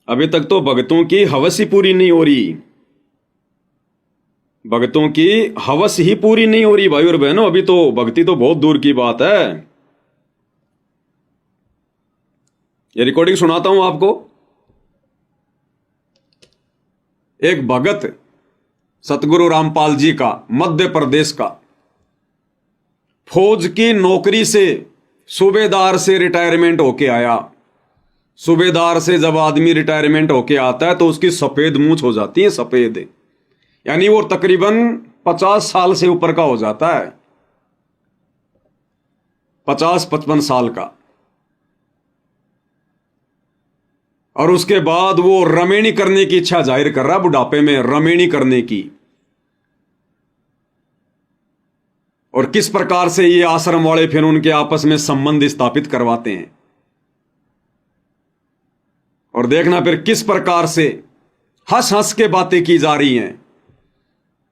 अभी तक तो भगतों की हवस ही पूरी नहीं हो रही। भगतों की हवस ही पूरी नहीं हो रही भाई और बहनों। अभी तो भक्ति तो बहुत दूर की बात है। ये रिकॉर्डिंग सुनाता हूं आपको। एक भगत सतगुरु रामपाल जी का, मध्य प्रदेश का, फौज की नौकरी से सूबेदार से रिटायरमेंट होके आया। सूबेदार से जब आदमी रिटायरमेंट होके आता है तो उसकी सफेद मूंछ हो जाती है, सफेद, यानी वो तकरीबन 50 साल से ऊपर का हो जाता है, 50-55 साल का। और उसके बाद वो रमेणी करने की इच्छा जाहिर कर रहा, बुढ़ापे में रमेणी करने की। और किस प्रकार से ये आश्रम वाले फिर उनके आपस में संबंध स्थापित करवाते हैं। और देखना फिर किस प्रकार से हंस हंस के बातें की जा रही हैं।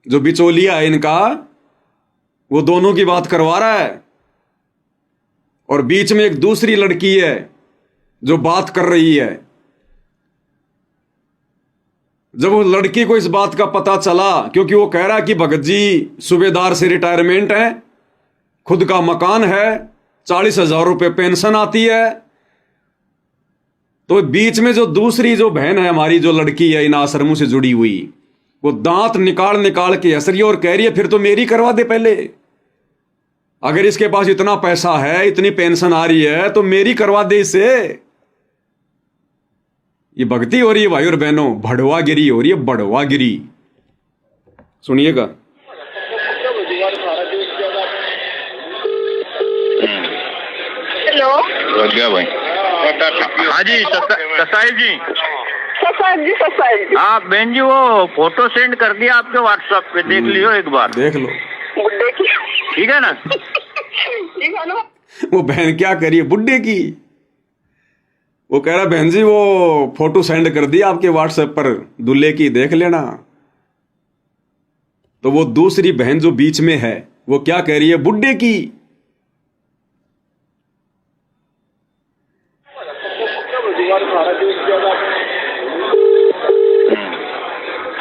जो बिचौलिया है इनका, वो दोनों की बात करवा रहा है, और बीच में एक दूसरी लड़की है जो बात कर रही है। जब वो लड़की को इस बात का पता चला, क्योंकि वो कह रहा कि भगत जी सूबेदार से रिटायरमेंट है, खुद का मकान है, 40,000 रुपये पेंशन आती है, तो बीच में जो दूसरी जो बहन है हमारी, जो लड़की है इन आश्रमों से जुड़ी हुई, वो दांत निकाल निकाल के हंस रही है और कह रही है फिर तो मेरी करवा दे पहले। अगर इसके पास इतना पैसा है, इतनी पेंशन आ रही है, तो मेरी करवा दे इसे। ये भक्ति हो रही है भाई और बहनों, भड़वागिरी हो रही है, भड़वागिरी। सुनिएगा। हेलो गया भाई। हाँ जी ससाइल जी। ससाइल जी। हाँ बहन जी, वो फोटो सेंड कर दिया आपके व्हाट्सएप पे, देख लियो एक बार। देख लो, बुड्ढे की। ठीक है ना? ठीक है ना? वो बहन क्या करिए बुड्ढे की। वो कह रहा बहन जी वो फोटो सेंड कर दी आपके व्हाट्सएप पर दूल्हे की, देख लेना। तो वो दूसरी बहन जो बीच में है वो क्या कह रही है, बुड्ढे की।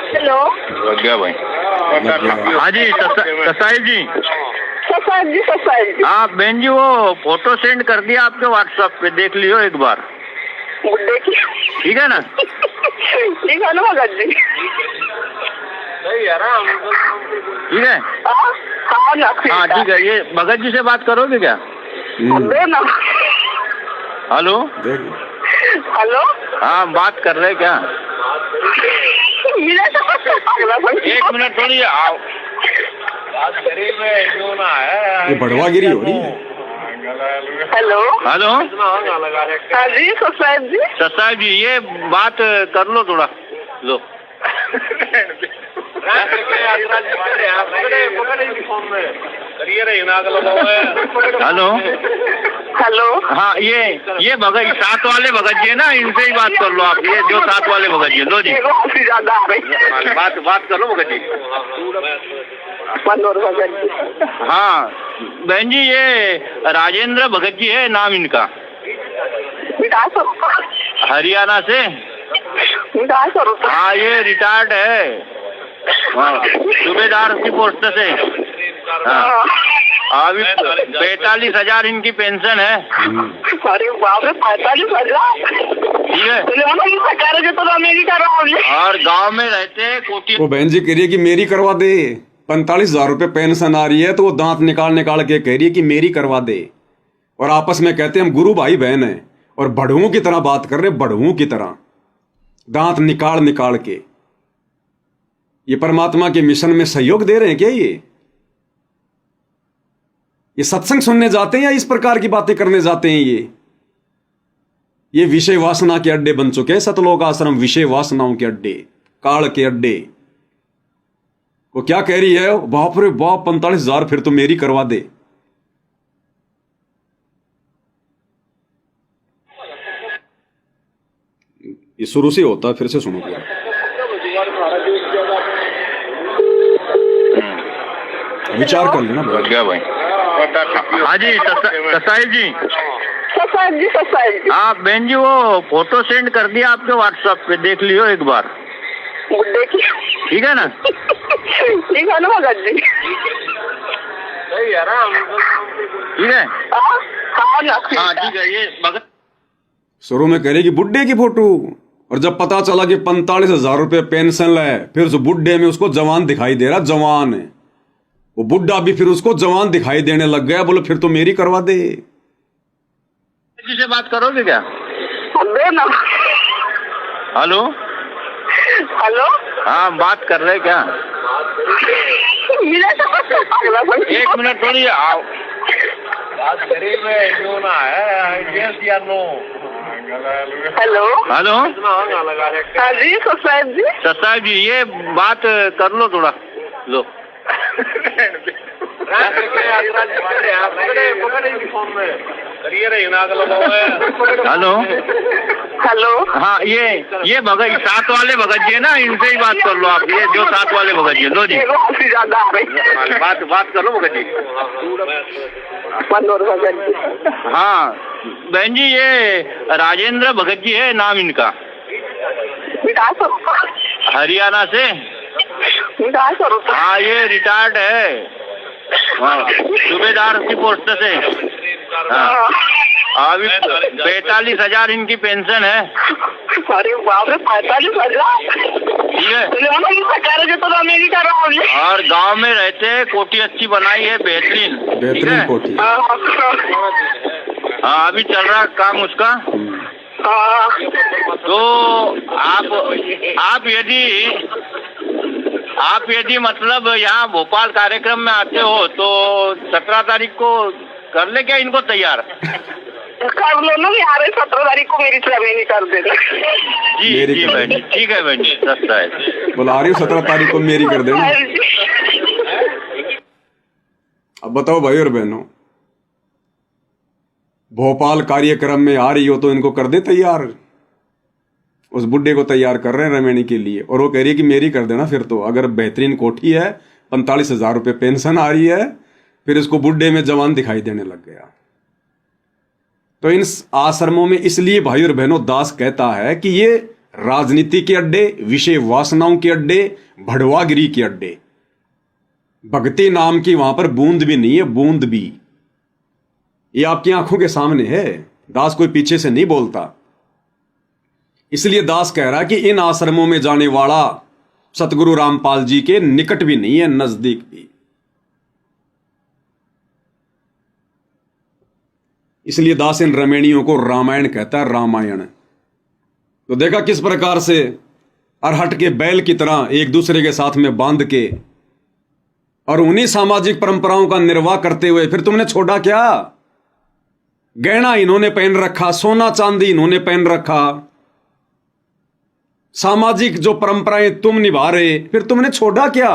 हेलो गया भाई। हाँ जी ससाइल जी। ससाइल जी। हाँ बहन जी, वो फोटो सेंड कर दिया आपके व्हाट्सएप पे, देख लियो एक बार। बुड्ढे की। ठीक है ना? ठीक है ना भगत जी? सही है ना? ठीक है। हाँ ना, हाँ ठीक है। ये भगत जी से बात करोगे क्या? दे ना। Hello hello. हाँ बात कर रहे क्या? एक मिनट थोड़ी आओ। ये भड़वागिरी हो रही है। Hello hello. हाँ जी ससाइल जी। ससाइल जी, ये बात कर लो थोड़ा, लो। Hello hello. हाँ ये भगत, साथ वाले भगत जी है ना, इनसे ही बात कर लो आप। ये जो साथ वाले भगत जी, लो जी ज्यादा आ रही। बात कर लो भगत जी। मनोहर भगत जी। हाँ बहन जी, ये राजेंद्र भगत जी है नाम इनका, हरियाणा से। हाँ ये रिटायर्ड है, सूबेदार की पोस्ट से। हाँ अभी 45,000 इनकी पेंशन है। अरे बाप रे, 45,000। ठीक है। और गांव में रहते हैं कोठी। वो बहन जी कह रही है कि मेरी करवा दे, 45,000 रुपये पेंशन आ रही है, तो वो दांत निकाल निकाल के कह रही है कि मेरी करवा दे। और आपस में कहते हैं हम गुरु भाई बहन हैं, और बढ़ुओं की तरह बात कर रहे, बढ़ुओं की तरह दांत निकाल निकाल के। ये परमात्मा के मिशन में सहयोग दे रहे हैं क्या? ये सत्संग सुनने जाते हैं या इस प्रकार की बातें करने जाते हैं? ये विषय वासना के अड्डे बन चुके हैं सतलोक आश्रम, विषय वासनाओं के अड्डे, काल के अड्डे। वो क्या कह रही है, बाप रे बाप 45,000 फिर तो मेरी करवा दे। ये शुरू से होता है, फिर से सुनो यार। विचार कर लेना क्या भाई। हाँ जी ससाइल जी। ससाई जी। हाँ बहन जी, वो फोटो सेंड कर दिया आपके व्हाट्सएप पे, देख लियो एक बार। देखिए ठीक है ना? ठीक है ना भगत जी? ठीक है, हाँ ना, हाँ ठीक है। ये भगत शुरू में कह रही कि बुड्ढे की फोटो, और जब पता चला कि 45,000 रुपये पेंशन है, फिर उस बुड्ढे में उसको जवान दिखाई दे रहा, जवान है वो बुड्ढा भी, फिर उसको जवान दिखाई देने लग गया। बोले फिर तो मेरी करवा दे। जी से बात करोगे क्या? दे ना। हेलो हेलो, हाँ बात कर रहे क्या? मिला तो बस अगला कोई। एक मिनट थोड़ी आओ। हेलो हेलो हाँ जी ससाई जी। ससाई जी, ये बात कर लो थोड़ा, लो। हेलो हेलो हाँ, ये भगत साथ वाले भगत जी है ना, इनसे ही बात कर लो आप। ये जो साथ वाले भगत जी, लो जी हंसी ज्यादा आ रही। बात कर लो भगत जी। मनोहर भगत जी। हाँ बहन जी, ये राजेंद्र भगत जी है नाम इनका, हरियाणा से। हाँ ये रिटायर्ड है, हाँ सूबेदार की पोस्ट से। हाँ अभी 45,000 इनकी पेंशन है। अरे बाप रे, 45,000। ठीक है, तो अमेरिका रहा। और गांव में रहते, कोठी अच्छी बनाई है, बेहतरीन। ठीक बेहतरीन है, कोठी। हाँ अभी चल रहा काम उसका। तो आप यदि मतलब यहाँ भोपाल कार्यक्रम में आते हो तो 17 तारीख को कर ले क्या इनको तैयार? कर लो ना यार, 17 तारीख को मेरी ट्रेनिंग कर देना। जी जी बहन जी, ठीक है बहन जी, सस्ता है। बुला रही हूँ 17 तारीख को मेरी कर देना। अब बताओ भाई और बहनों, भोपाल कार्यक्रम में आ रही हो तो इनको कर दे तैयार। उस बुड्ढे को तैयार कर रहे हैं रमेणी के लिए, और वो कह रही है कि मेरी कर देना। फिर तो अगर बेहतरीन कोठी है, 45,000 रुपये पेंशन आ रही है, फिर इसको बुड्ढे में जवान दिखाई देने लग गया। तो इन आश्रमों में इसलिए भाई और बहनों दास कहता है कि ये राजनीति के अड्डे, विषय वासनाओं के अड्डे, भड़वागिरी के अड्डे, भक्ति नाम की वहां पर बूंद भी नहीं है, बूंद भी। ये आपकी आंखों के सामने है, दास कोई पीछे से नहीं बोलता। इसलिए दास कह रहा है कि इन आश्रमों में जाने वाला सतगुरु रामपाल जी के निकट भी नहीं है, नजदीक भी। इसलिए दास इन रमेणियों को रामायण कहता है, रामायण। तो देखा किस प्रकार से अरहट के बैल की तरह एक दूसरे के साथ में बांध के और उन्हीं सामाजिक परंपराओं का निर्वाह करते हुए फिर तुमने छोड़ा क्या? गहना इन्होंने पहन रखा, सोना चांदी इन्होंने पहन रखा, सामाजिक जो परंपराएं तुम निभा रहे, फिर तुमने छोड़ा क्या?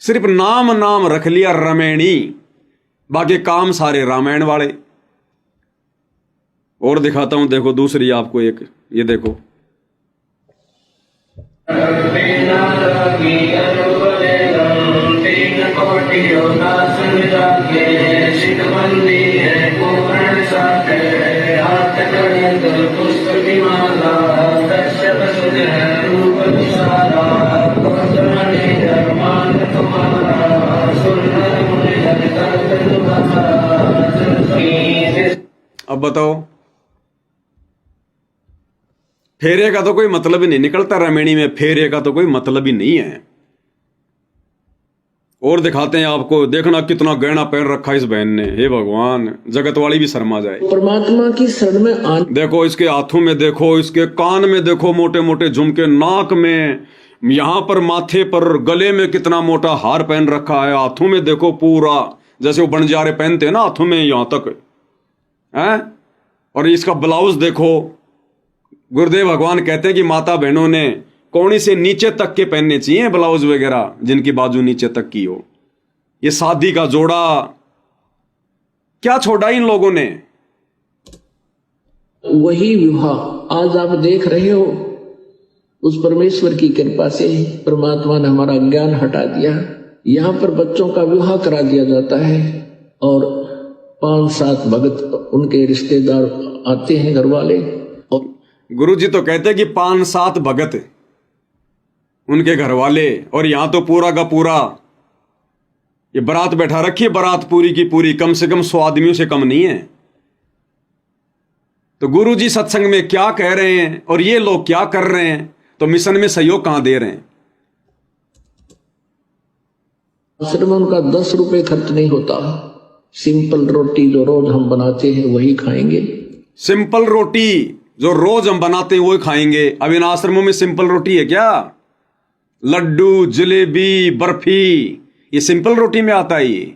सिर्फ नाम रख लिया रमेणी, बाकी काम सारे रामायण वाले। और दिखाता हूं, देखो दूसरी आपको एक, ये देखो। अब बताओ, फेरे का तो कोई मतलब ही नहीं निकलता रमेणी में, फेरे का तो कोई मतलब ही नहीं है। और दिखाते हैं आपको, देखना कितना गहना पहन रखा इस बहन ने। हे भगवान, जगत वाली भी शर्मा जाए। परमात्मा की शरण में देखो इसके हाथों में, देखो इसके कान में, देखो मोटे मोटे झुमके, नाक में, यहां पर माथे पर, गले में कितना मोटा हार पहन रखा है, हाथों में देखो पूरा जैसे वो बंजारे पहनते हैं ना, हाथों में यहां तक है। और इसका ब्लाउज देखो, गुरुदेव भगवान कहते हैं कि माता बहनों ने कोहनी से नीचे तक के पहनने चाहिए ब्लाउज वगैरह, जिनकी बाजू नीचे तक की हो। ये शादी का जोड़ा क्या छोड़ा इन लोगों ने? वही विवाह आज आप देख रहे हो, उस परमेश्वर की कृपा से परमात्मा ने हमारा ज्ञान हटा दिया। यहाँ पर बच्चों का विवाह करा दिया जाता है और 5-7 भगत उनके रिश्तेदार आते हैं, घर वाले, और गुरु जी तो कहते हैं कि 5-7 भगत उनके घर वाले, और यहां तो पूरा का पूरा ये बारात बैठा रखी है, बारात पूरी की पूरी, कम से कम 100 आदमियों से कम नहीं है। तो गुरु जी सत्संग में क्या कह रहे हैं और ये लोग क्या कर रहे हैं, तो मिशन में सहयोग कहां दे रहे हैं। आश्रम में उनका 10 रुपए खर्च नहीं होता। सिंपल रोटी जो रोज हम बनाते हैं वही खाएंगे। सिंपल रोटी जो रोज हम बनाते हैं वही खाएंगे। अब इन आश्रमों में सिंपल रोटी है क्या? लड्डू, जलेबी, बर्फी, ये सिंपल रोटी में आता है। ये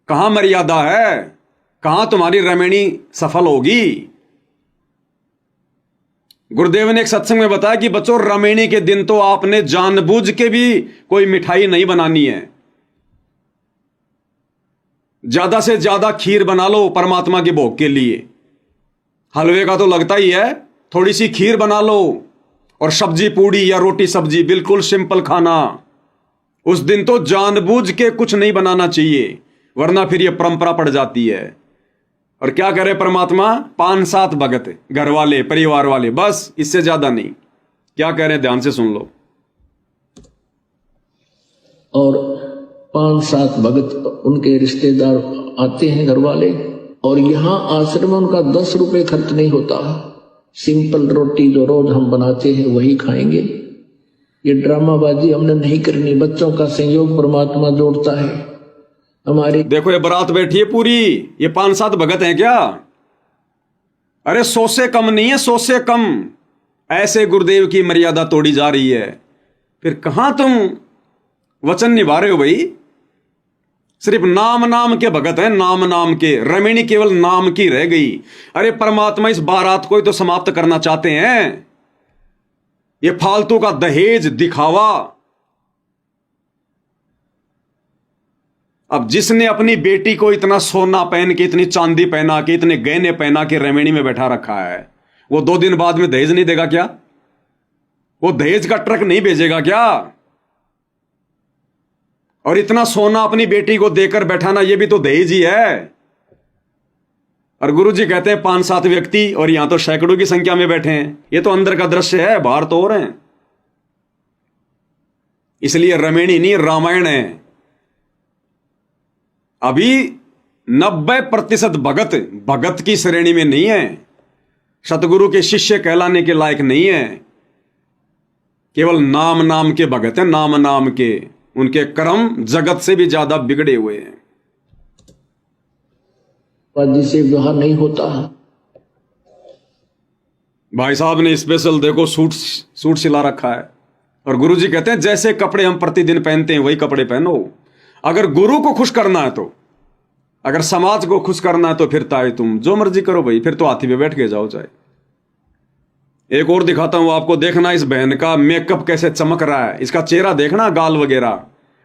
कहां मर्यादा है? कहां तुम्हारी रमणी सफल होगी? गुरुदेव ने एक सत्संग में बताया कि बच्चों, रमणी के दिन तो आपने जानबूझ के भी कोई मिठाई नहीं बनानी है। ज्यादा से ज्यादा खीर बना लो परमात्मा के भोग के लिए। हलवे का तो लगता ही है, थोड़ी सी खीर बना लो, और सब्जी पूड़ी या रोटी सब्जी, बिल्कुल सिंपल खाना। उस दिन तो जानबूझ के कुछ नहीं बनाना चाहिए, वरना फिर यह परंपरा पड़ जाती है। और क्या करे परमात्मा? 5-7 भगत, घर वाले, परिवार वाले, बस, इससे ज्यादा नहीं। क्या कह रहे हैं ध्यान से सुन लो। और 5-7 भगत उनके रिश्तेदार आते हैं, घर वाले, और यहाँ आश्रम में उनका 10 रुपए खर्च नहीं होता। सिंपल रोटी जो रोज हम बनाते हैं वही खाएंगे। ये ड्रामाबाजी हमने नहीं करनी। बच्चों का सहयोग परमात्मा जोड़ता है। हमारे देखो ये बारात बैठी है पूरी, ये 5-7 भगत हैं क्या? अरे 100 से कम नहीं है, 100 से कम। ऐसे गुरुदेव की मर्यादा तोड़ी जा रही है। फिर कहां तुम वचन निभा रहे हो भाई? सिर्फ नाम नाम के भगत हैं, नाम नाम के। रमणी केवल नाम की रह गई। अरे परमात्मा इस बारात को ही तो समाप्त करना चाहते हैं। ये फालतू का दहेज, दिखावा। अब जिसने अपनी बेटी को इतना सोना पहन के, इतनी चांदी पहना के, इतने गहने पहना के रमणी में बैठा रखा है, वो 2 दिन बाद में दहेज नहीं देगा क्या? वो दहेज का ट्रक नहीं भेजेगा क्या? और इतना सोना अपनी बेटी को देकर बैठाना, ये भी तो दहेज ही है। और गुरु जी कहते हैं 5-7 व्यक्ति, और यहां तो सैकड़ों की संख्या में बैठे हैं। ये तो अंदर का दृश्य है, बाहर तो और हैं। इसलिए रमणी नहीं, रामायण है। अभी 90% भगत भगत की श्रेणी में नहीं है, सतगुरु के शिष्य कहलाने के लायक नहीं है। केवल नाम नाम के भगत हैं, नाम नाम के। उनके कर्म जगत से भी ज्यादा बिगड़े हुए हैं। से विवाह नहीं होता। भाई साहब ने स्पेशल देखो सूट सिला रखा है, और गुरु जी कहते हैं जैसे कपड़े हम प्रतिदिन पहनते हैं वही कपड़े पहनो। अगर गुरु को खुश करना है तो, अगर समाज को खुश करना है तो फिर ताए तुम जो मर्जी करो भाई, फिर तो हाथी पे बैठ के जाओ चाहे। एक और दिखाता हूं आपको, देखना इस बहन का मेकअप कैसे चमक रहा है। इसका चेहरा देखना, गाल वगैरह,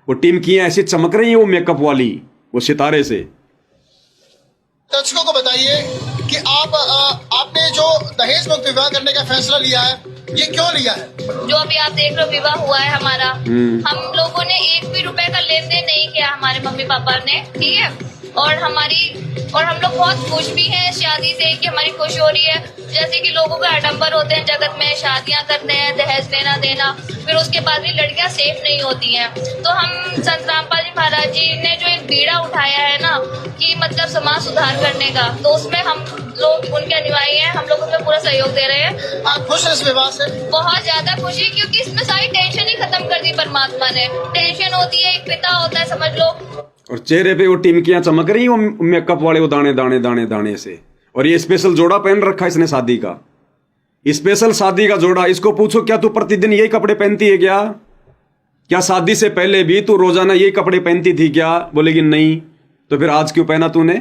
वो टिमकियां ऐसी चमक रही है वो मेकअप वाली, वो सितारे से। दर्शकों को बताइए कि आपने जो दहेज मुक्त विवाह करने का फैसला लिया है, ये क्यों लिया है? जो अभी आप देख रहे हो विवाह हुआ है हमारा, हम लोगों ने 1 भी रुपए का लेन देन नहीं किया हमारे मम्मी पापा ने, ठीक है। और हम लोग बहुत खुश भी हैं शादी से, कि हमारी खुशी हो रही है। जैसे कि लोगों के आडंबर होते हैं जगत में, शादियां करते हैं, दहेज लेना देना, फिर उसके बाद भी लड़कियां सेफ नहीं होती हैं। तो हम संत रामपाल जी महाराज जी ने जो एक बीड़ा उठाया है ना, कि मतलब समाज सुधार करने का, तो उसमें हम लोग उनके अनुयायी हैं, हम लोग उसमें पूरा सहयोग दे रहे हैं। आप खुश हैं इस विवाह से? बहुत ज्यादा खुशी, क्योंकि इसमें सारी टेंशन ही खत्म कर दी परमात्मा ने। टेंशन होती है, एक पिता होता है, समझ लो। और चेहरे पे वो टिमकियां चमक रही, वो मेकअप वाले, वो दाने दाने दाने दाने से। और ये स्पेशल जोड़ा पहन रखा इसने शादी का, स्पेशल शादी का जोड़ा। इसको पूछो क्या तू प्रतिदिन यही कपड़े पहनती है क्या? क्या शादी से पहले भी तू रोजाना यही कपड़े पहनती थी क्या? बोलेगी नहीं। तो फिर आज क्यों पहना तूने?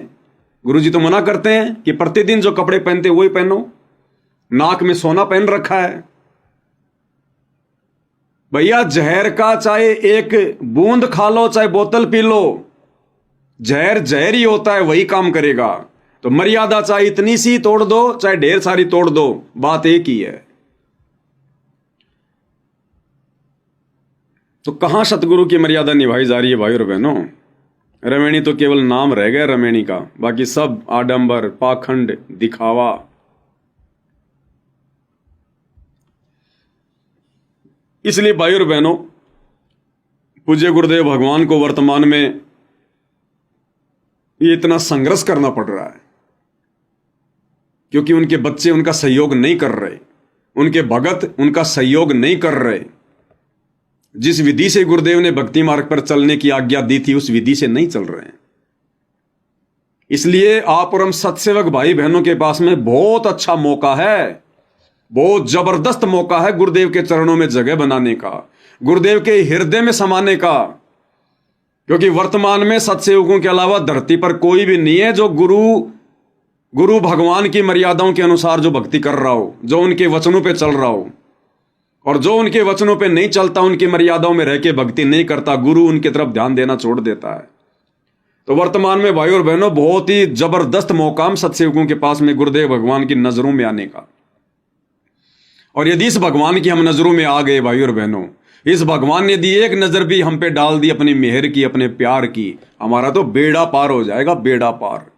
गुरुजी तो मना करते हैं कि प्रतिदिन जो कपड़े पहनते वही पहनो। नाक में सोना पहन रखा है। भैया जहर का चाहे एक बूंद खा लो, चाहे बोतल पी लो, जहर जहर ही होता है, वही काम करेगा। तो मर्यादा चाहे इतनी सी तोड़ दो, चाहे ढेर सारी तोड़ दो, बात एक ही है। तो कहां सतगुरु की मर्यादा निभाई जा रही है भाई और बहनों? रमेणी तो केवल नाम रह गया रमेणी का, बाकी सब आडंबर, पाखंड, दिखावा। इसलिए भाई और बहनों, पूज्य गुरुदेव भगवान को वर्तमान में ये इतना संघर्ष करना पड़ रहा है क्योंकि उनके बच्चे उनका सहयोग नहीं कर रहे, उनके भगत उनका सहयोग नहीं कर रहे। जिस विधि से गुरुदेव ने भक्ति मार्ग पर चलने की आज्ञा दी थी उस विधि से नहीं चल रहे हैं। इसलिए आप और हम सत्सेवक भाई बहनों के पास में बहुत अच्छा मौका है, बहुत जबरदस्त मौका है गुरुदेव के चरणों में जगह बनाने का, गुरुदेव के हृदय में समाने का। क्योंकि वर्तमान में सत्सेवकों के अलावा धरती पर कोई भी नहीं है जो गुरु भगवान की मर्यादाओं के अनुसार जो भक्ति कर रहा हो, जो उनके वचनों पे चल रहा हो। और जो उनके वचनों पे नहीं चलता, उनकी मर्यादाओं में रह के भक्ति नहीं करता, गुरु उनकी तरफ ध्यान देना छोड़ देता है। तो वर्तमान में भाई और बहनों बहुत ही जबरदस्त मौका हम सत्सेवकों के पास में गुरुदेव भगवान की नजरों में आने का। और यदि इस भगवान की हम नजरों में आ गए भाई और बहनों, इस भगवान ने यदि एक नजर भी हम पे डाल दी अपनी मेहर की, अपने प्यार की, हमारा तो बेड़ा पार हो जाएगा, बेड़ा पार।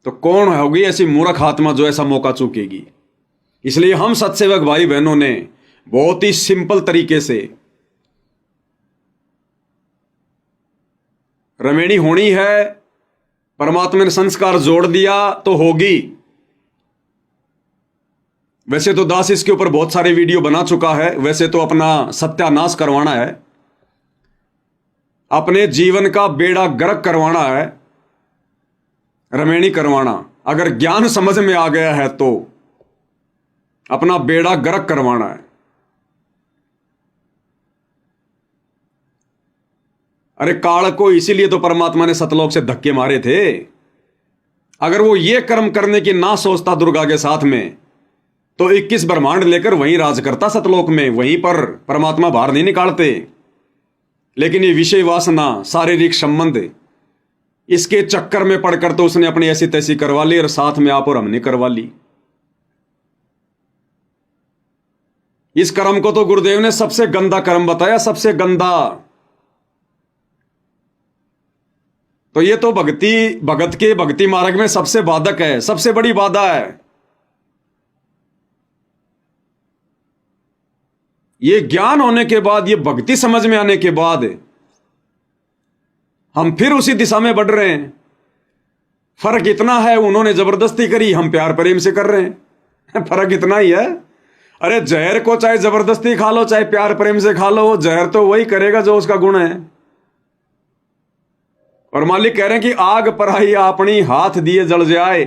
तो कौन होगी ऐसी मूर्ख आत्मा जो ऐसा मौका चूकेगी। इसलिए हम सत्सेवक भाई बहनों ने बहुत ही सिंपल तरीके से रमेणी होनी है, परमात्मा ने संस्कार जोड़ दिया तो होगी। वैसे तो दास इसके ऊपर बहुत सारे वीडियो बना चुका है, वैसे तो अपना सत्यानाश करवाना है, अपने जीवन का बेड़ा गर्क करवाना है, रमेणी करवाना। अगर ज्ञान समझ में आ गया है तो अपना बेड़ा गर्क करवाना है। अरे काल को इसीलिए तो परमात्मा ने सतलोक से धक्के मारे थे। अगर वो ये कर्म करने की ना सोचता दुर्गा के साथ में तो 21 ब्रह्मांड लेकर वहीं राज करता सतलोक में, वहीं पर परमात्मा बाहर नहीं निकालते। लेकिन ये विषय वासना, शारीरिक संबंध, इसके चक्कर में पड़कर तो उसने अपनी ऐसी तैसी करवा ली और साथ में आप और हमने करवा ली। इस कर्म को तो गुरुदेव ने सबसे गंदा कर्म बताया, सबसे गंदा। तो ये तो भगत के भक्ति मार्ग में सबसे बाधक है, सबसे बड़ी बाधा है। ये ज्ञान होने के बाद, ये भक्ति समझ में आने के बाद हम फिर उसी दिशा में बढ़ रहे हैं। फर्क इतना है, उन्होंने जबरदस्ती करी, हम प्यार प्रेम से कर रहे हैं। फर्क इतना ही है। अरे जहर को चाहे जबरदस्ती खा लो, चाहे प्यार प्रेम से खा लो, जहर तो वही करेगा जो उसका गुण है। और मालिक कह रहे हैं कि आग पराई अपनी हाथ दिए जल जाए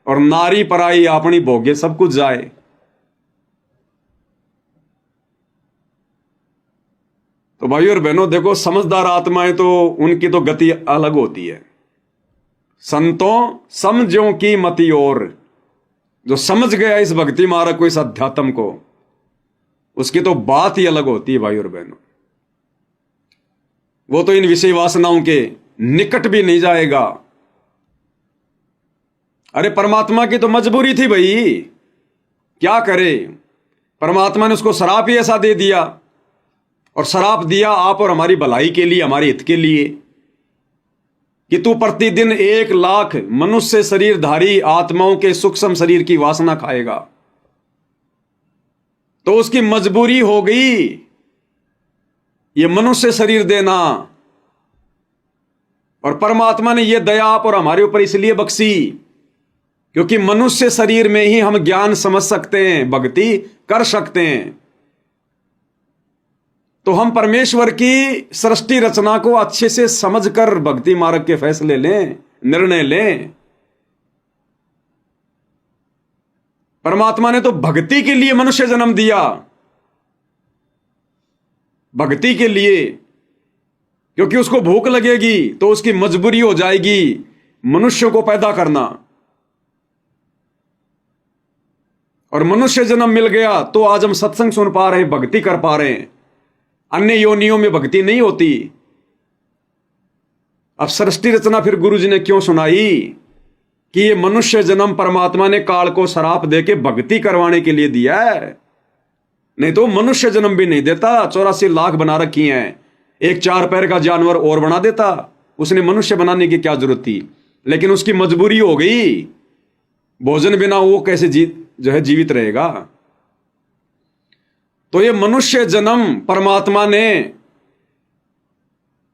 और नारी पराई अपनी भोगे सब कुछ जाए। तो भाई और बहनों देखो, समझदार आत्माएं तो उनकी तो गति अलग होती है। संतों समझों की मति और, जो समझ गया इस भक्ति मार्ग को, इस अध्यात्म को, उसकी तो बात ही अलग होती है भाई और बहनों। वो तो इन विषय वासनाओं के निकट भी नहीं जाएगा। अरे परमात्मा की तो मजबूरी थी भाई, क्या करे। परमात्मा ने उसको श्राप ही ऐसा दे दिया, और श्राप दिया आप और हमारी भलाई के लिए, हमारे हित के लिए, कि तू प्रतिदिन 1 लाख मनुष्य शरीरधारी आत्माओं के सूक्ष्म शरीर की वासना खाएगा। तो उसकी मजबूरी हो गई ये मनुष्य शरीर देना। और परमात्मा ने यह दया आप और हमारे ऊपर इसलिए बख्शी क्योंकि मनुष्य शरीर में ही हम ज्ञान समझ सकते हैं, भक्ति कर सकते हैं। तो हम परमेश्वर की सृष्टि रचना को अच्छे से समझकर भक्ति मार्ग के फैसले लें, निर्णय लें। परमात्मा ने तो भक्ति के लिए मनुष्य जन्म दिया, भक्ति के लिए, क्योंकि उसको भूख लगेगी तो उसकी मजबूरी हो जाएगी मनुष्य को पैदा करना। और मनुष्य जन्म मिल गया तो आज हम सत्संग सुन पा रहे हैं, भक्ति कर पा रहे हैं। अन्य योनियों में भक्ति नहीं होती। अब सृष्टि रचना फिर गुरु जी ने क्यों सुनाई कि ये मनुष्य जन्म परमात्मा ने काल को श्राप देके भक्ति करवाने के लिए दिया है, नहीं तो मनुष्य जन्म भी नहीं देता। 84 लाख बना रखी हैं, एक 4 पैर का जानवर और बना देता, उसने मनुष्य बनाने की क्या जरूरत थी, लेकिन उसकी मजबूरी हो गई। भोजन बिना वो कैसे जीवित रहेगा। तो ये मनुष्य जन्म परमात्मा ने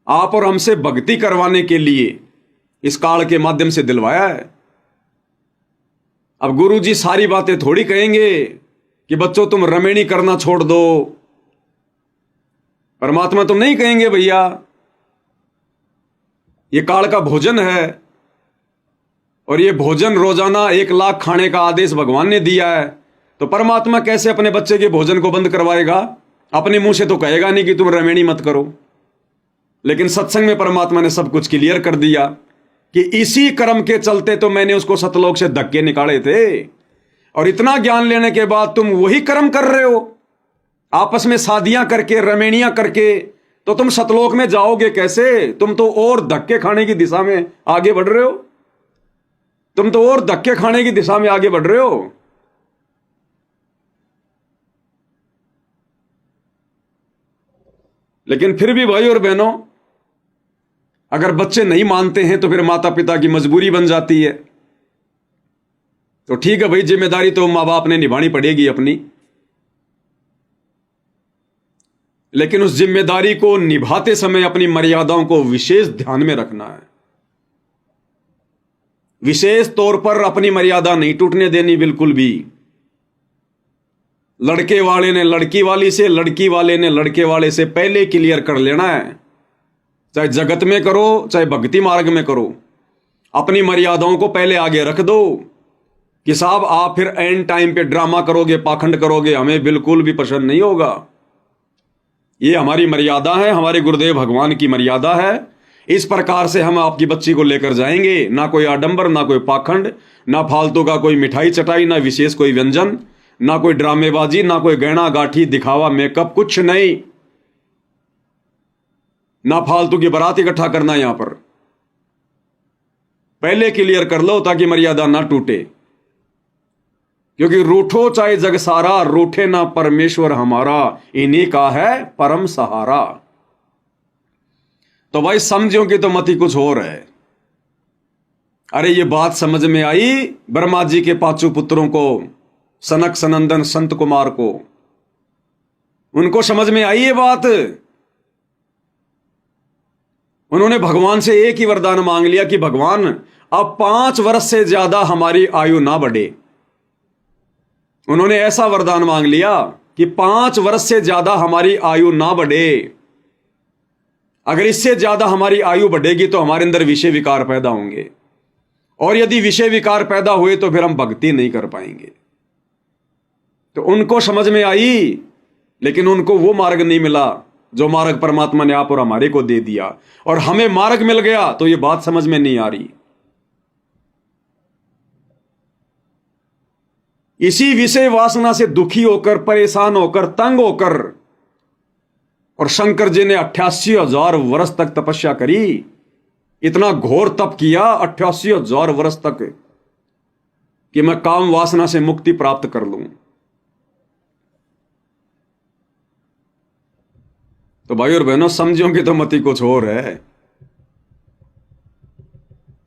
आप और हमसे भक्ति करवाने के लिए इस काल के माध्यम से दिलवाया है। अब गुरु जी सारी बातें थोड़ी कहेंगे कि बच्चों तुम रमेणी करना छोड़ दो। परमात्मा तो नहीं कहेंगे भैया ये काल का भोजन है और ये भोजन रोजाना 1 लाख खाने का आदेश भगवान ने दिया है, तो परमात्मा कैसे अपने बच्चे के भोजन को बंद करवाएगा। अपने मुंह से तो कहेगा नहीं कि तुम रमेणी मत करो, लेकिन सत्संग में परमात्मा ने सब कुछ क्लियर कर दिया कि इसी कर्म के चलते तो मैंने उसको सतलोक से धक्के निकाले थे, और इतना ज्ञान लेने के बाद तुम वही कर्म कर रहे हो आपस में शादियां करके रमेणियां करके, तो तुम सतलोक में जाओगे कैसे। तुम तो और धक्के खाने की दिशा में आगे बढ़ रहे हो, तुम तो और धक्के खाने की दिशा में आगे बढ़ रहे हो। लेकिन फिर भी भाई और बहनों, अगर बच्चे नहीं मानते हैं तो फिर माता पिता की मजबूरी बन जाती है। तो ठीक है भाई, जिम्मेदारी तो मां बाप ने निभानी पड़ेगी अपनी, लेकिन उस जिम्मेदारी को निभाते समय अपनी मर्यादाओं को विशेष ध्यान में रखना है। विशेष तौर पर अपनी मर्यादा नहीं टूटने देनी बिल्कुल भी। लड़के वाले ने लड़की वाली से, लड़की वाले ने लड़के वाले से पहले क्लियर कर लेना है। चाहे जगत में करो चाहे भक्ति मार्ग में करो, अपनी मर्यादाओं को पहले आगे रख दो कि साहब आप फिर एंड टाइम पे ड्रामा करोगे, पाखंड करोगे, हमें बिल्कुल भी पसंद नहीं होगा। ये हमारी मर्यादा है, हमारे गुरुदेव भगवान की मर्यादा है। इस प्रकार से हम आपकी बच्ची को लेकर जाएंगे। ना कोई आडंबर, ना कोई पाखंड, ना फालतू का कोई मिठाई चटाई, ना विशेष कोई व्यंजन, ना कोई ड्रामेबाजी, ना कोई गहना गाठी दिखावा मेकअप, कुछ नहीं। ना फालतू की बारात इकट्ठा करना। यहां पर पहले क्लियर कर लो ताकि मर्यादा ना टूटे, क्योंकि रूठो चाहे जग सारा, रूठे ना परमेश्वर हमारा, इन्हीं का है परम सहारा। तो भाई समझो कि तो मती कुछ और है। अरे ये बात समझ में आई ब्रह्मा जी के 5 पुत्रों को, सनक सनंदन संत कुमार को, उनको समझ में आई ये बात। उन्होंने भगवान से एक ही वरदान मांग लिया कि भगवान अब 5 वर्ष से ज्यादा हमारी आयु ना बढ़े। उन्होंने ऐसा वरदान मांग लिया कि 5 वर्ष से ज्यादा हमारी आयु ना बढ़े। अगर इससे ज्यादा हमारी आयु बढ़ेगी तो हमारे अंदर विषय विकार पैदा होंगे, और यदि विषय विकार पैदा हुए तो फिर हम भक्ति नहीं कर पाएंगे। तो उनको समझ में आई, लेकिन उनको वो मार्ग नहीं मिला जो मार्ग परमात्मा ने आप और हमारे को दे दिया, और हमें मार्ग मिल गया तो ये बात समझ में नहीं आ रही। इसी विषय वासना से दुखी होकर, परेशान होकर, तंग होकर, और शंकर जी ने 88,000 वर्ष तक तपस्या करी। इतना घोर तप किया 88,000 वर्ष तक कि मैं काम वासना से मुक्ति प्राप्त कर लूं। तो भाई और बहनों समझो कि तो मती कुछ और है।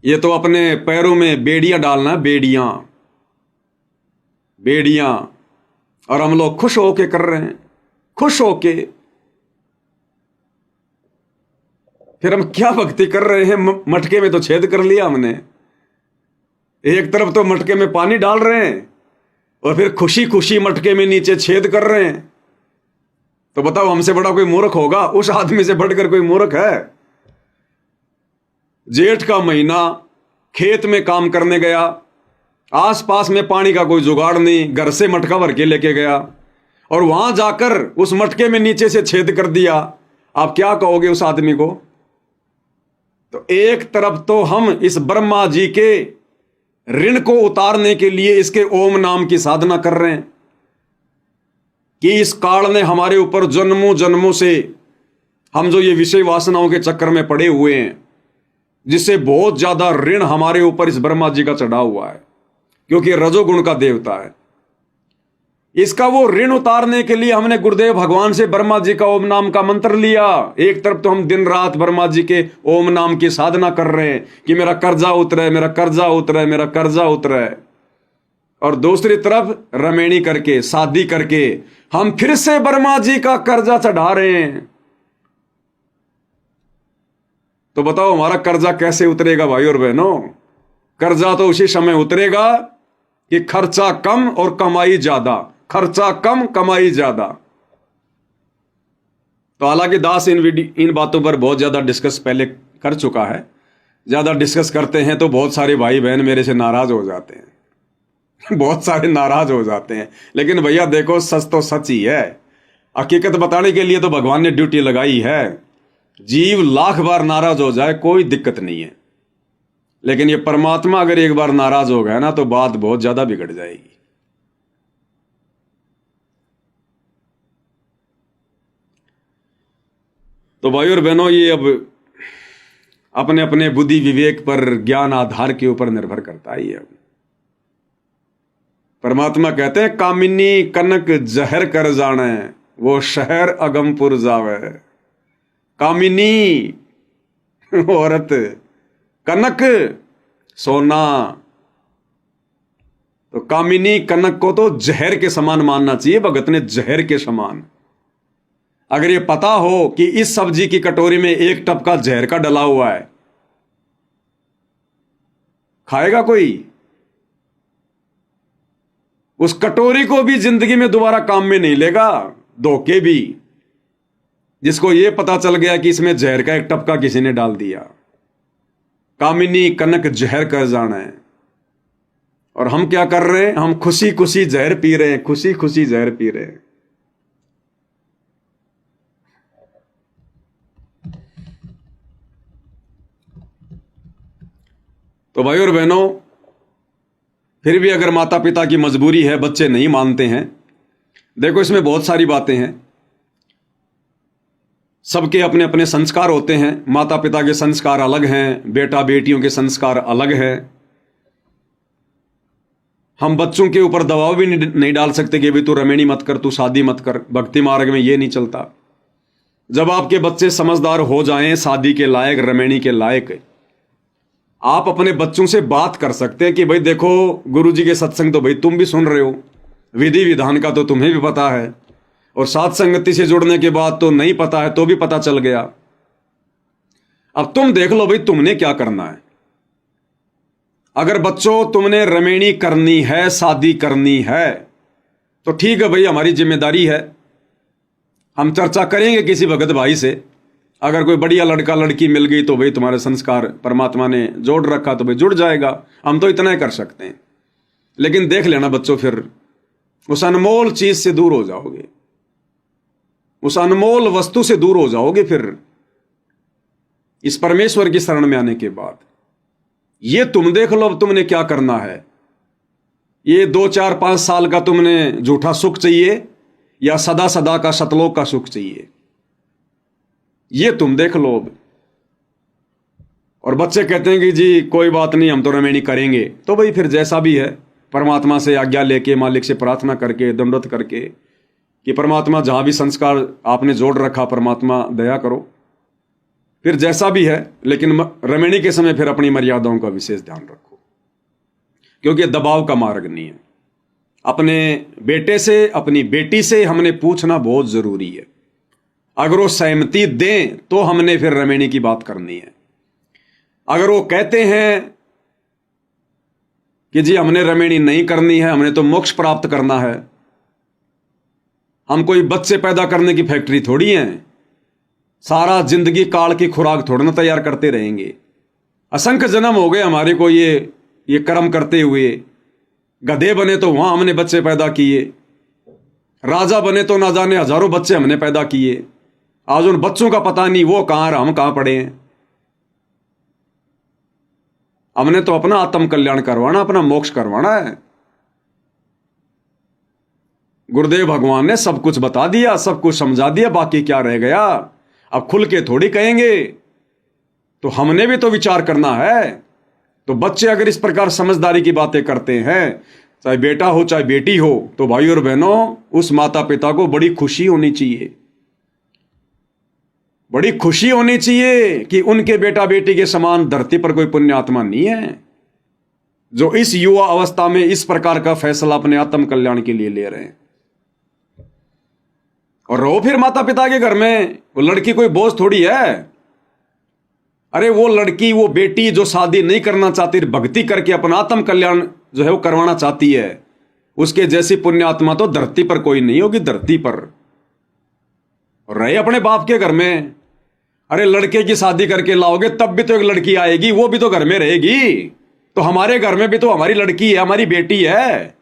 ये तो अपने पैरों में बेड़ियां डालना, बेड़ियां बेड़ियां, और हम लोग खुश होके कर रहे हैं, खुश होके। फिर हम क्या भक्ति कर रहे हैं। मटके में तो छेद कर लिया हमने। एक तरफ तो मटके में पानी डाल रहे हैं और फिर खुशी खुशी मटके में नीचे छेद कर रहे हैं। तो बताओ हमसे बड़ा कोई मूर्ख होगा? उस आदमी से बढ़कर कोई मूर्ख है? जेठ का महीना, खेत में काम करने गया, आसपास में पानी का कोई जुगाड़ नहीं, घर से मटका भर के लेके गया और वहां जाकर उस मटके में नीचे से छेद कर दिया। आप क्या कहोगे उस आदमी को? तो एक तरफ तो हम इस ब्रह्मा जी के ऋण को उतारने के लिए इसके ओम नाम की साधना कर रहे हैं कि इस काल ने हमारे ऊपर जन्मों जन्मों से हम जो ये विषय वासनाओं के चक्कर में पड़े हुए हैं, जिससे बहुत ज्यादा ऋण हमारे ऊपर इस ब्रह्मा जी का चढ़ा हुआ है, क्योंकि रजोगुण का देवता है। इसका वो ऋण उतारने के लिए हमने गुरुदेव भगवान से ब्रह्मा जी का ओम नाम का मंत्र लिया। एक तरफ तो हम दिन रात ब्रह्मा जी के ओम नाम की साधना कर रहे हैं कि मेरा कर्जा उतरे, मेरा कर्जा उतरे, मेरा कर्जा उतरे, और दूसरी तरफ रमेणी करके, शादी करके हम फिर से ब्रह्मा जी का कर्जा चढ़ा रहे हैं। तो बताओ हमारा कर्जा कैसे उतरेगा भाई और बहनों? कर्जा तो उसी समय उतरेगा कि खर्चा कम और कमाई ज्यादा, खर्चा कम कमाई ज्यादा। तो हालांकि दास इन बातों पर बहुत ज्यादा डिस्कस पहले कर चुका है। ज्यादा डिस्कस करते हैं तो बहुत सारे भाई बहन मेरे से नाराज हो जाते हैं बहुत सारे नाराज हो जाते हैं। लेकिन भैया देखो, सच तो सच ही है। हकीकत बताने के लिए तो भगवान ने ड्यूटी लगाई है। जीव लाख बार नाराज हो जाए कोई दिक्कत नहीं है, लेकिन ये परमात्मा अगर एक बार नाराज हो गया ना तो बात बहुत ज्यादा बिगड़ जाएगी। तो भाई और बहनों, ये अब अपने अपने बुद्धि विवेक पर, ज्ञान आधार के ऊपर निर्भर करता है। अब परमात्मा कहते हैं, कामिनी कनक जहर कर जाने, वो शहर अगमपुर जावे। कामिनी औरत, कनक सोना। तो कामिनी कनक को तो जहर के समान मानना चाहिए भगत ने, जहर के समान। अगर ये पता हो कि इस सब्जी की कटोरी में एक टपका जहर का डला हुआ है, खाएगा कोई? उस कटोरी को भी जिंदगी में दोबारा काम में नहीं लेगा। धोखे भी, जिसको यह पता चल गया कि इसमें जहर का एक टपका किसी ने डाल दिया। कामिनी कनक जहर कर जाना है। और हम क्या कर रहे हैं? हम खुशी खुशी जहर पी रहे हैं, खुशी खुशी जहर पी रहे हैं। तो भाई और बहनों, फिर भी अगर माता पिता की मजबूरी है, बच्चे नहीं मानते हैं, देखो इसमें बहुत सारी बातें हैं। सबके अपने अपने संस्कार होते हैं। माता पिता के संस्कार अलग हैं, बेटा बेटियों के संस्कार अलग हैं। हम बच्चों के ऊपर दबाव भी नहीं डाल सकते कि भाई तू रमेणी मत कर, तू शादी मत कर। भक्ति मार्ग में ये नहीं चलता। जब आपके बच्चे समझदार हो जाएं, शादी के लायक, रमेणी के लायक, आप अपने बच्चों से बात कर सकते हैं कि भाई देखो, गुरुजी के सत्संग तो भाई तुम भी सुन रहे हो, विधि विधान का तो तुम्हें भी पता है, और साथ संगति से जुड़ने के बाद तो नहीं पता है तो भी पता चल गया। अब तुम देख लो भाई तुमने क्या करना है। अगर बच्चों तुमने रमेणी करनी है, शादी करनी है, तो ठीक है भाई, हमारी जिम्मेदारी है। हम चर्चा करेंगे किसी भगत भाई से। अगर कोई बढ़िया लड़का लड़की मिल गई तो भाई तुम्हारे संस्कार परमात्मा ने जोड़ रखा तो भाई जुड़ जाएगा। हम तो इतना ही कर सकते हैं। लेकिन देख लेना बच्चों, फिर उस अनमोल चीज से दूर हो जाओगे, उस अनमोल वस्तु से दूर हो जाओगे। फिर इस परमेश्वर की शरण में आने के बाद ये तुम देख लो अब तुमने क्या करना है। ये 2, 4, 5 साल का तुमने झूठा सुख चाहिए या सदा सदा का सतलोक का सुख चाहिए, ये तुम देख लो अब। और बच्चे कहते हैं कि जी कोई बात नहीं, हम तो रमेणी करेंगे। तो भाई फिर जैसा भी है, परमात्मा से आज्ञा लेके, मालिक से प्रार्थना करके, दंडवत करके कि परमात्मा जहां भी संस्कार आपने जोड़ रखा, परमात्मा दया करो। फिर जैसा भी है, लेकिन रमेणी के समय फिर अपनी मर्यादाओं का विशेष ध्यान रखो, क्योंकि दबाव का मार्ग नहीं है। अपने बेटे से, अपनी बेटी से हमने पूछना बहुत जरूरी है। अगर वो सहमति दें तो हमने फिर रमेणी की बात करनी है। अगर वो कहते हैं कि जी हमने रमेणी नहीं करनी है, हमने तो मोक्ष प्राप्त करना है, हम कोई बच्चे पैदा करने की फैक्ट्री थोड़ी है, सारा जिंदगी काल की खुराक थोड़ा ना तैयार करते रहेंगे। असंख्य जन्म हो गए हमारे को ये कर्म करते हुए। गधे बने तो वहां हमने बच्चे पैदा किए, राजा बने तो ना जाने हजारों बच्चे हमने पैदा किए। आज उन बच्चों का पता नहीं वो कहां रहा, हम कहां पड़े हैं। हमने तो अपना आत्म कल्याण करवाना, अपना मोक्ष करवाना है। गुरुदेव भगवान ने सब कुछ बता दिया, सब कुछ समझा दिया, बाकी क्या रह गया। अब खुल के थोड़ी कहेंगे, तो हमने भी तो विचार करना है। तो बच्चे अगर इस प्रकार समझदारी की बातें करते हैं, चाहे बेटा हो चाहे बेटी हो, तो भाई और बहनों उस माता पिता को बड़ी खुशी होनी चाहिए, बड़ी खुशी होनी चाहिए कि उनके बेटा बेटी के समान धरती पर कोई पुण्य आत्मा नहीं है जो इस युवा अवस्था में इस प्रकार का फैसला अपने आत्म कल्याण के लिए ले रहे हैं। और रहो फिर माता पिता के घर में, वो लड़की कोई बोझ थोड़ी है। अरे वो लड़की, वो बेटी जो शादी नहीं करना चाहती, भक्ति करके अपना आत्म कल्याण जो है वो करवाना चाहती है, उसके जैसी पुण्य आत्मा तो धरती पर कोई नहीं होगी, धरती पर। और रहे अपने बाप के घर में, अरे लड़के की शादी करके लाओगे तब भी तो एक लड़की आएगी, वो भी तो घर में रहेगी। तो हमारे घर में भी तो हमारी लड़की है, हमारी बेटी है।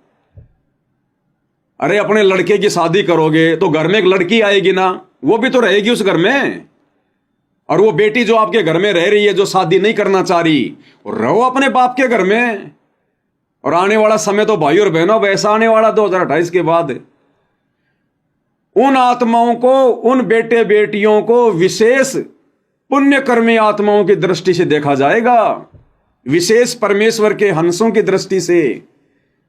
अरे अपने लड़के की शादी करोगे तो घर में एक लड़की आएगी ना, वो भी तो रहेगी उस घर में। और वो बेटी जो आपके घर में रह रही है, जो शादी नहीं करना चाह रही, रहो अपने बाप के घर में। और आने वाला समय तो भाई और बहनों वैसा आने वाला 2028 के बाद, उन आत्माओं को, उन बेटे बेटियों को विशेष पुण्यकर्मी आत्माओं की दृष्टि से देखा जाएगा, विशेष परमेश्वर के हंसों की दृष्टि से।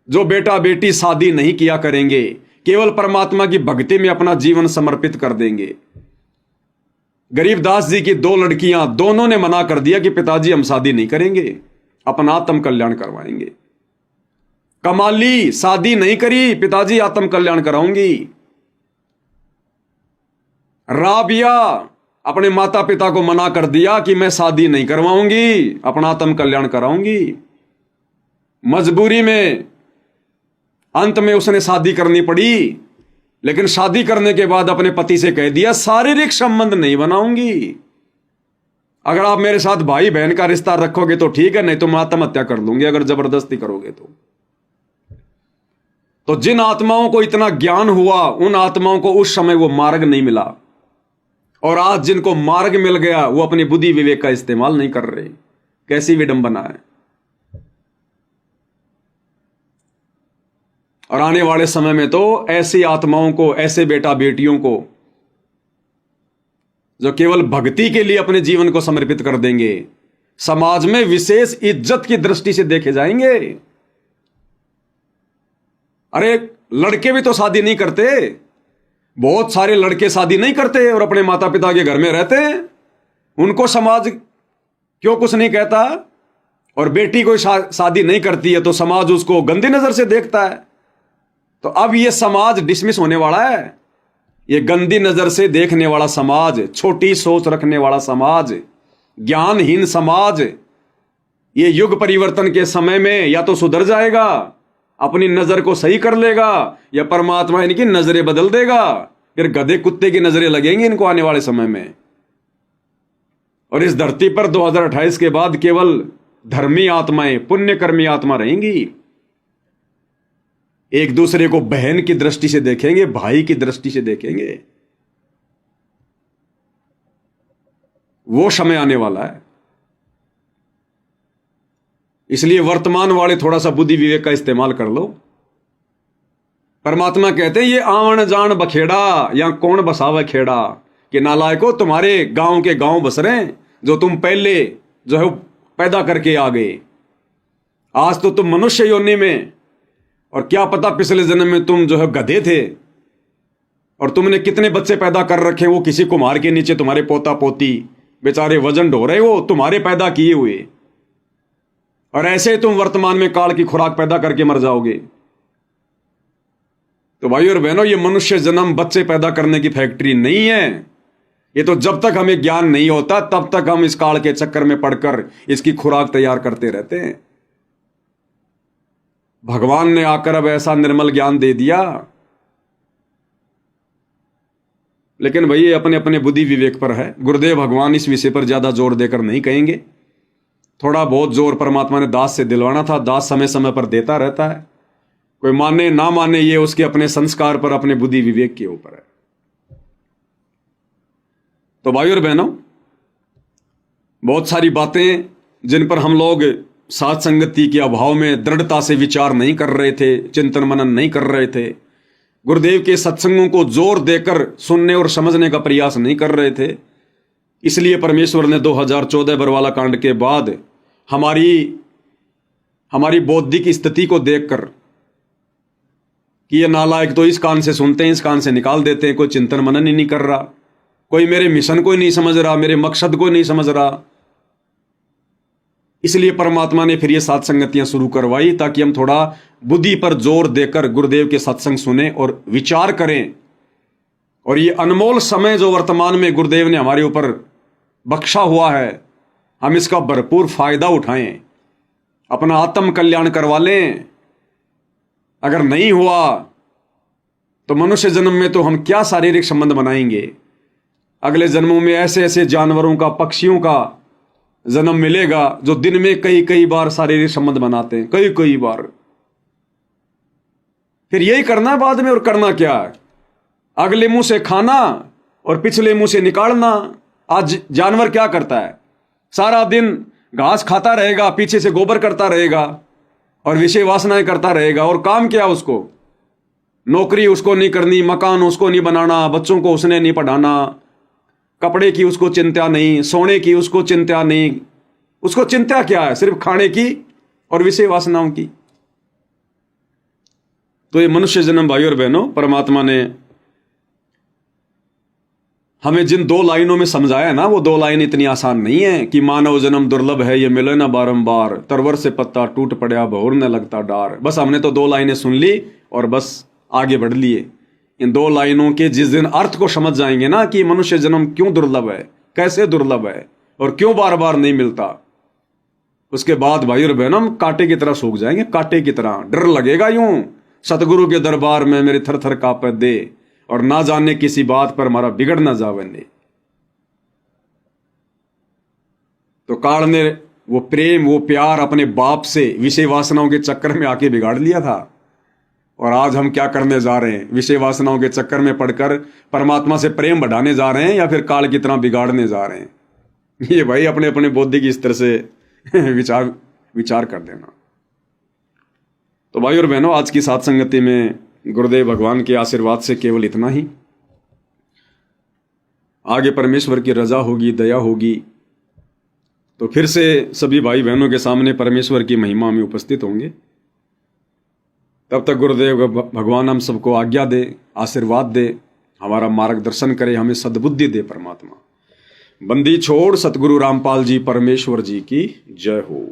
जो बेटा बेटी शादी नहीं किया करेंगे, केवल परमात्मा की भक्ति में अपना जीवन समर्पित कर देंगे। गरीबदास जी की 2 लड़कियां, दोनों ने मना कर दिया कि पिताजी हम शादी नहीं करेंगे, अपना आत्म कल्याण करवाएंगे। कमाली शादी नहीं करी, पिताजी आत्म कल्याण कराऊंगी। राबिया अपने माता पिता को मना कर दिया कि मैं शादी नहीं करवाऊंगी, अपना आत्म कल्याण कराऊंगी। मजबूरी में अंत में उसने शादी करनी पड़ी, लेकिन शादी करने के बाद अपने पति से कह दिया शारीरिक संबंध नहीं बनाऊंगी। अगर आप मेरे साथ भाई बहन का रिश्ता रखोगे तो ठीक है, नहीं तो मैं आत्महत्या कर लूंगी अगर जबरदस्ती करोगे तो जिन आत्माओं को इतना ज्ञान हुआ, उन आत्माओं को उस समय वो मार्ग नहीं मिला। और आज जिनको मार्ग मिल गया, वो अपनी बुद्धि विवेक का इस्तेमाल नहीं कर रहे। कैसी विडंबना है। और आने वाले समय में तो ऐसी आत्माओं को, ऐसे बेटा बेटियों को जो केवल भक्ति के लिए अपने जीवन को समर्पित कर देंगे, समाज में विशेष इज्जत की दृष्टि से देखे जाएंगे। अरे लड़के भी तो शादी नहीं करते, बहुत सारे लड़के शादी नहीं करते और अपने माता पिता के घर में रहते हैं, उनको समाज क्यों कुछ नहीं कहता। और बेटी कोई शादी नहीं करती है तो समाज उसको गंदी नजर से देखता है। तो अब यह समाज डिसमिस होने वाला है। ये गंदी नजर से देखने वाला समाज, छोटी सोच रखने वाला समाज, ज्ञानहीन समाज, ये युग परिवर्तन के समय में या तो सुधर जाएगा, अपनी नजर को सही कर लेगा, या परमात्मा इनकी नजरें बदल देगा। फिर गधे कुत्ते की नजरें लगेंगी इनको आने वाले समय में। और इस धरती पर 2028 के बाद केवल धर्मी आत्माएं, पुण्यकर्मी आत्मा रहेंगी। एक दूसरे को बहन की दृष्टि से देखेंगे, भाई की दृष्टि से देखेंगे। वो समय आने वाला है। इसलिए वर्तमान वाले थोड़ा सा बुद्धि विवेक का इस्तेमाल कर लो। परमात्मा कहते हैं ये आवन जान बखेड़ा, या कौन बसावे खेड़ा, कि नालायको तुम्हारे गांव के गांव बस रहे हैं जो तुम पहले जो है पैदा करके आ गए। आज तो तुम मनुष्य योनि में, और क्या पता पिछले जन्म में तुम जो है गधे थे, और तुमने कितने बच्चे पैदा कर रखे, वो किसी कुम्हार के नीचे तुम्हारे पोता पोती बेचारे वजन ढो रहे, वो तुम्हारे पैदा किए हुए। और ऐसे तुम वर्तमान में काल की खुराक पैदा करके मर जाओगे। तो भाई और बहनों, ये मनुष्य जन्म बच्चे पैदा करने की फैक्ट्री नहीं है। ये तो जब तक हमें ज्ञान नहीं होता तब तक हम इस काल के चक्कर में पड़कर इसकी खुराक तैयार करते रहते हैं। भगवान ने आकर अब ऐसा निर्मल ज्ञान दे दिया, लेकिन भाई ये अपने अपने बुद्धि विवेक पर है। गुरुदेव भगवान इस विषय पर ज्यादा जोर देकर नहीं कहेंगे। थोड़ा बहुत जोर परमात्मा ने दास से दिलवाना था, दास समय समय पर देता रहता है। कोई माने ना माने, ये उसके अपने संस्कार पर, अपने बुद्धि विवेक के ऊपर है। तो भाई और बहनों, बहुत सारी बातें जिन पर हम लोग साथ संगति के अभाव में दृढ़ता से विचार नहीं कर रहे थे, चिंतन मनन नहीं कर रहे थे, गुरुदेव के सत्संगों को जोर देकर सुनने और समझने का प्रयास नहीं कर रहे थे, इसलिए परमेश्वर ने 2014 बरवाला कांड के बाद हमारी बौद्धिक स्थिति को देखकर कि ये नालायक तो इस कान से सुनते हैं, इस कान से निकाल देते हैं, कोई चिंतन मनन ही नहीं कर रहा, कोई मेरे मिशन को ही नहीं समझ रहा, मेरे मकसद को नहीं समझ रहा। इसलिए परमात्मा ने फिर ये सत्संगतियां शुरू करवाई, ताकि हम थोड़ा बुद्धि पर जोर देकर गुरुदेव के सत्संग सुने और विचार करें। और ये अनमोल समय जो वर्तमान में गुरुदेव ने हमारे ऊपर बख्शा हुआ है, हम इसका भरपूर फायदा उठाएं, अपना आत्म कल्याण करवा लें। अगर नहीं हुआ तो मनुष्य जन्म में तो हम क्या शारीरिक संबंध बनाएंगे, अगले जन्मों में ऐसे ऐसे जानवरों का, पक्षियों का जन्म मिलेगा जो दिन में कई कई बार शारीरिक संबंध बनाते हैं, कई कई बार। फिर यही करना बाद में, और करना क्या है, अगले मुंह से खाना और पिछले मुंह से निकालना। आज जानवर क्या करता है, सारा दिन घास खाता रहेगा, पीछे से गोबर करता रहेगा और विषय वासनाएं करता रहेगा, और काम क्या उसको, नौकरी उसको नहीं करनी, मकान उसको नहीं बनाना, बच्चों को उसने नहीं पढ़ाना, कपड़े की उसको चिंता नहीं, सोने की उसको चिंता नहीं, उसको चिंता क्या है, सिर्फ खाने की और विषय वासनाओं की। तो ये मनुष्य जन्म भाई और बहनों, परमात्मा ने हमें जिन 2 लाइनों में समझाया है ना, वो 2 लाइन इतनी आसान नहीं है कि मानव जन्म दुर्लभ है, ये मिले ना बारंबार, तरवर से पत्ता टूट पड़ा भौर न लगता डार। बस हमने तो 2 लाइनें सुन ली और बस आगे बढ़ लिए। इन 2 लाइनों के जिस दिन अर्थ को समझ जाएंगे ना कि मनुष्य जन्म क्यों दुर्लभ है, कैसे दुर्लभ है और क्यों बार बार नहीं मिलता, उसके बाद भाई और बहनों हम कांटे की तरह सूख जाएंगे, कांटे की तरह। डर लगेगा यूं सतगुरु के दरबार में मेरे थर थर कांपे दे, और ना जाने किसी बात पर हमारा बिगड़ ना जावे दे। तो काल ने वो प्रेम, वो प्यार अपने बाप से विषय वासनाओं के चक्कर में आके बिगाड़ लिया था। और आज हम क्या करने जा रहे हैं, विषय वासनाओं के चक्कर में पड़कर परमात्मा से प्रेम बढ़ाने जा रहे हैं या फिर काल की तरह बिगाड़ने जा रहे हैं। ये भाई अपने अपने बौद्धिक स्तर से विचार कर देना। तो भाई और बहनों, आज की सत्संगति में गुरुदेव भगवान के आशीर्वाद से केवल इतना ही। आगे परमेश्वर की रजा होगी, दया होगी, तो फिर से सभी भाई बहनों के सामने परमेश्वर की महिमा में उपस्थित होंगे। तब तक गुरुदेव भगवान हम सबको आज्ञा दे, आशीर्वाद दे, हमारा मार्गदर्शन करे, हमें सद्बुद्धि दे परमात्मा। बंदी छोड़ सतगुरु रामपाल जी परमेश्वर जी की जय हो।